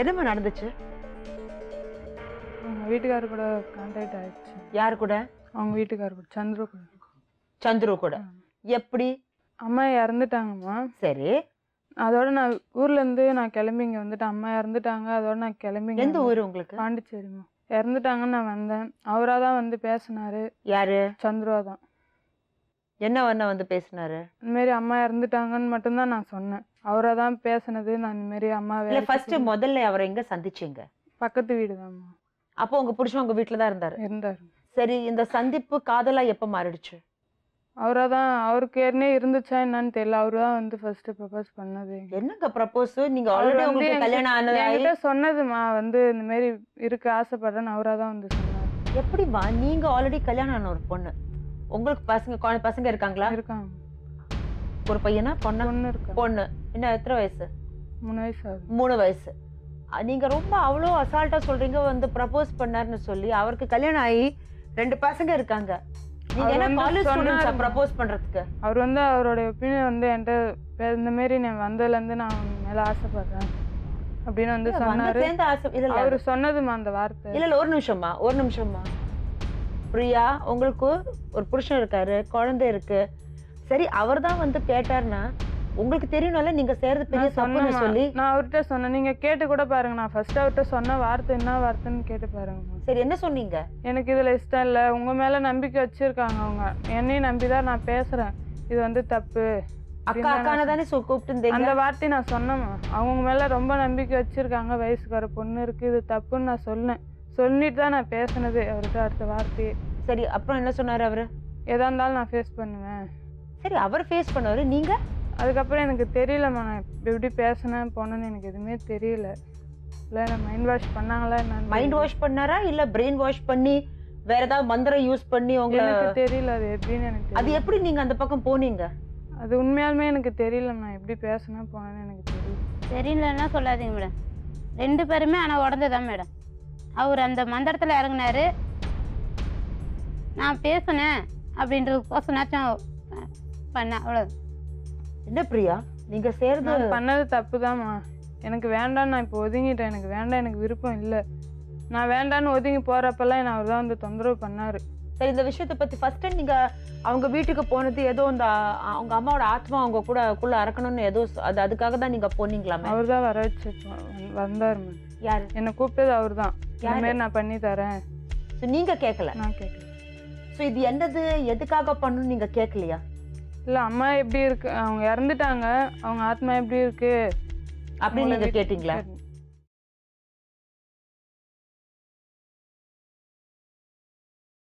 என்னமா நடந்துச்சு? அவங்க வீட்டுக்காரர் கூட கான்டாக்ட் ஆயிடுச்சு. யாரு கூட? அவங்க வீட்டுக்காரர் கூட, சந்துரு கூட. சந்துரு கூட. எப்படி? அம்மா இறந்துட்டாங்கம்மா. சரி. அதோட நான் ஊர்ல இருந்து நான் கிளம்பி இங்க வந்துட்டேன். அம்மா இறந்துட்டாங்க, அதோட நான் கிளம்பி. எந்த ஊரு உங்களுக்கு? பாண்டிச்சேரிம்மா. இறந்துட்டாங்கன்னு நான் வந்தேன். அவராதான் வந்து பேசினாரு. யாரு? சந்துருவா தான். என்ன வந்து பேசினாரு? இந்த மாதிரி அம்மா இறந்துட்டாங்கன்னு மட்டும்தான் நான் சொன்னேன். அவராதான் பேசினது. நான் இந்த மாதிரி அம்மா ஃபர்ஸ்ட் முதல்ல அவரை எங்க சந்திச்சீங்க? பக்கத்து வீடுதான்மா. அப்போ உங்க புருஷன் உங்க வீட்டுலதான் இருந்தாரு. சரி, இந்த சந்திப்பு காதலா எப்ப மாறிடுச்சு? அவராதான், அவருக்கு ஏற்கனவே இருந்துச்சா என்னன்னு தெரியல. அவருதான் வந்து ஃபர்ஸ்ட் ப்ரப்போஸ் பண்ணது. என்னங்க ப்ரப்போஸ்? நீங்க ஆல்ரெடி உங்களுக்கு கல்யாணம் ஆனது என்கிட்ட சொன்னதுமா வந்து இந்த மாதிரி இருக்கு ஆசைப்படுறேன்னு அவராதான் வந்து சொன்னாரு. எப்படிமா? நீங்க ஆல்ரெடி கல்யாணம் ஆன ஒரு பொண்ணு, உங்களுக்கு பசங்க இருக்காங்களா? இருக்காங்க. ஒரு பையனா பொண்ணு? பொண்ணு இருக்கா. பொண்ணு. என்ன எத்தனை வயசு? 3 வயசு ஆகுது. 3 வயசு. நீங்க ரொம்ப அவ்வளோ அசால்ட்டா சொல்றீங்க வந்து ப்ரப்போஸ் பண்ணாருன்னு சொல்லி. அவருக்கு கல்யாணம் ஆகி 2 பசங்க இருக்காங்க. நீங்க என்ன காலேஜ் ஸ்டூடண்ட்ஸா ப்ரப்போஸ் பண்றதுக்கு? அவர் வந்து அவரோட ஒப்பீனியன் வந்து என்கிட்ட இந்த மாதிரி நான் வந்ததுல இருந்து நான் மேல ஆசைப்படுறேன் அப்படின்னு வந்து சொன்னாரு. அவரு சொன்னதுமா அந்த வார்த்தை. இல்ல ஒரு நிமிஷமா. பிரியா, உங்களுக்கு ஒரு புருஷன் இருக்காரு, குழந்தை இருக்கு. சரி, அவர் தான் வந்து கேட்டாருன்னா உங்களுக்கு தெரியணும்ல நீங்க செய்யறது பெரிய தப்புன்னு சொல்லி. நான் அவர்கிட்ட சொன்னேன். நீங்க கேட்டு கூட பாருங்க. நான் ஃபர்ஸ்ட் அவர்கிட்ட சொன்ன வார்த்தை என்ன வார்த்தைன்னு கேட்டு பாருங்க. சரி, என்ன சொன்னீங்க? எனக்கு இதுல இஷ்டம் இல்ல, உங்க மேல நம்பிக்கை வச்சிருக்காங்க அவங்க, என்னையும் நம்பிதான் நான் பேசுறேன், இது வந்து தப்பு. அக்கான தானே கூப்பிட்டு அந்த வார்த்தை நான் சொன்னேம்மா. அவங்க மேல ரொம்ப நம்பிக்கை வச்சிருக்காங்க, வயசுக்கார பொண்ணு இருக்கு, இது தப்புன்னு நான் சொன்னேன். சொல்லிட்டு தான் நான் பேசினது அவர்கிட்ட அடுத்த வார்த்தையே. சரி, அப்புறம் என்ன சொன்னாரு அவரு? எதா இருந்தாலும் நான் ஃபேஸ் பண்ணுவேன். சரி, அவர் ஃபேஸ் பண்ணுவாரு, நீங்க? அதுக்கப்புறம் எனக்கு தெரியலம்மா, நான் எப்படி பேசினேன் போனேன்னு எனக்கு எதுவுமே தெரியல. இல்லை நான் மைண்ட் வாஷ் பண்ணாங்களா என்ன? மைண்ட் வாஷ் பண்ணாரா இல்லை பிரெயின் வாஷ் பண்ணி வேற ஏதாவது மந்திரம் யூஸ் பண்ணி உங்களுக்கு தெரியல அது எப்படின்னு எனக்கு. அது எப்படி நீங்க அந்த பக்கம் போனீங்க? அது உண்மையாலுமே எனக்கு தெரியல. நான் எப்படி பேசினேன் போனேன்னு எனக்கு தெரியல. தெரியலன்னா சொல்லாதீங்க மேடம். 2 பேருமே ஆனால் உடந்துதான் மேடம். அவர் அந்த மந்திரத்தில் இறங்கினாரு, நான் பேசினேன் அப்படின்றது கோசனாச்சும் பண்ண. அவ்வளோ. என்ன பிரியா நீங்க சேர்ந்து பண்ணது தப்புதாம்மா. எனக்கு வேண்டான்னு நான் இப்போ ஒதுங்கிட்டேன். எனக்கு வேண்டாம், எனக்கு விருப்பம் இல்லை. நான் வேண்டான்னு ஒதுங்கி போறப்பெல்லாம் என்ன அவர் தான் வந்து தொந்தரவு பண்ணாரு. சரி, இந்த விஷயத்தை பத்தி ஃபர்ஸ்ட் டைம் நீங்க அவங்க வீட்டுக்கு போனது ஏதோ இந்த அவங்க அம்மாவோட ஆத்மா அவங்க கூட அறக்கணும்னு ஏதோ அதுக்காக தான் நீங்க போனீங்களாமே? அவர் தான் வர வச்சு வந்தாரு. யாரு? என்னை கூப்பிட்டது அவர் தான். இந்த மாதிரி நான் பண்ணி தரேன். நீங்க கேட்கல? நான் கேட்கல. ஸோ இது என்னது, எதுக்காக பண்ணணும்னு நீங்க கேட்கலையா? இல்லை, அம்மா எப்படி இருக்கு, அவங்க இறந்துட்டாங்க, அவங்க ஆத்மா எப்படி இருக்கு அப்படின்னு நீங்க கேட்டீங்களா?